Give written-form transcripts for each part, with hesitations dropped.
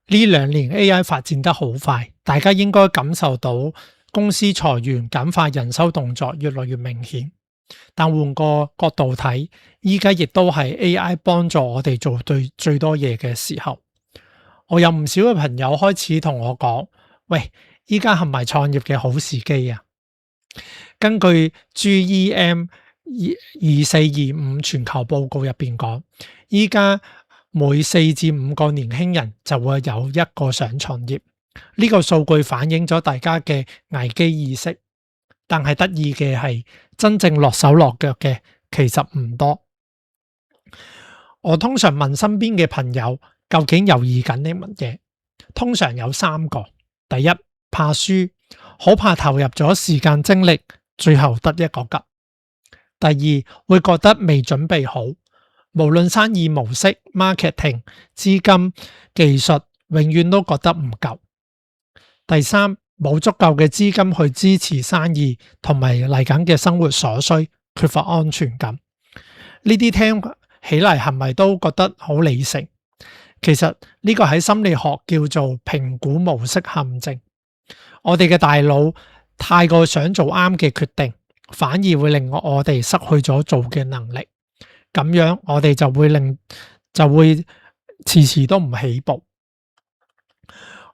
呢兩年 AI 發展得好快，大家應該感受到公司裁員簡化人手動作越來越明顯。但換個角度睇，依家亦都係 AI 幫助我哋做對最多嘢嘅時候。我有唔少嘅朋友開始同我講：喂，依家係咪創業嘅好時機啊？根據 GEM 2425全球報告入邊講，依家每4至5個年輕人就會有一個想創業。呢個數據反映咗大家嘅危機意識，但係得意嘅係真正落手落腳嘅其實唔多。我通常問身邊嘅朋友究竟猶豫緊啲乜嘢，通常有3個。第一，怕輸，好怕投入咗時間精力，最後得一個吉。第二，會覺得未準備好，無論生意模式、marketing、資金、技術，永遠都覺得唔夠。第三，冇足夠嘅資金去支持生意同埋嚟緊嘅生活所需，缺乏安全感。呢啲聽起嚟係咪都覺得好理性？其實呢個喺心理學叫做評估模式陷阱。我哋嘅大腦太過想做啱嘅決定，反而會令我哋失去咗做嘅能力。咁樣我哋就會遲遲都唔起步。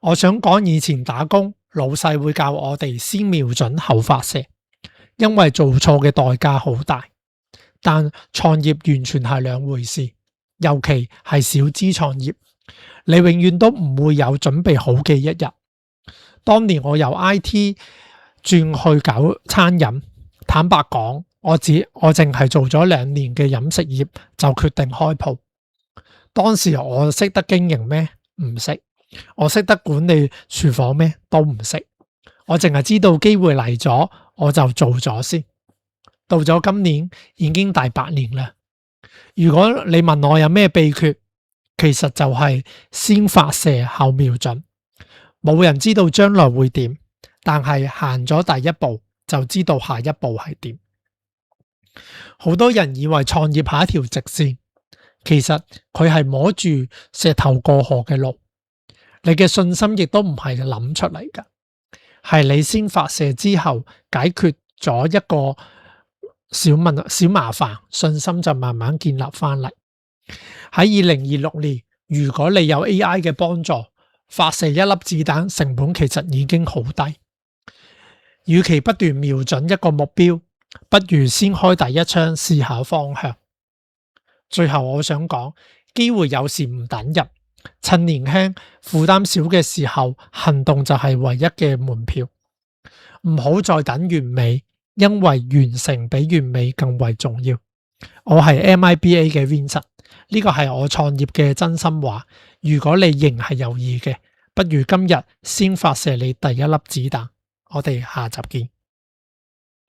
我想講，以前打工，老細會教我哋先瞄準後發射，因為做錯嘅代價好大。但創業完全係兩回事，尤其係小資創業，你永遠都唔會有準備好嘅一日。當年我由 IT 轉去搞餐飲，坦白講，我淨係做咗2年嘅飲食業就決定開鋪。當時我識得經營咩？唔識。我識得管理廚房咩？都唔識。我淨係知道機會嚟咗，我就做咗先。到咗今年已經第8年啦。如果你問我有咩秘訣，其實就係先發射後瞄準。冇人知道將來會點，但係行咗第一步就知道下一步係點。好多人以為創業係一條直線，其實佢係摸住石頭過河嘅路。你嘅信心亦都唔係諗出嚟㗎，係你先發射之後解決咗一個小麻煩，信心就慢慢建立翻嚟。喺2026年，如果你有 AI 嘅幫助，發射一粒子彈成本其實已經好低。與其不斷瞄準一個目標，不如先開第一槍試下方向。最後我想講，機會有時唔等人。趁年輕負擔少嘅時候，行動就係唯一嘅門票。唔好再等完美，因為完成比完美更為重要。我係 MIBA 嘅 Vincent， 呢個係我創業嘅真心話。如果你仍係猶豫嘅，不如今日先發射你第一粒子彈。我哋下集見。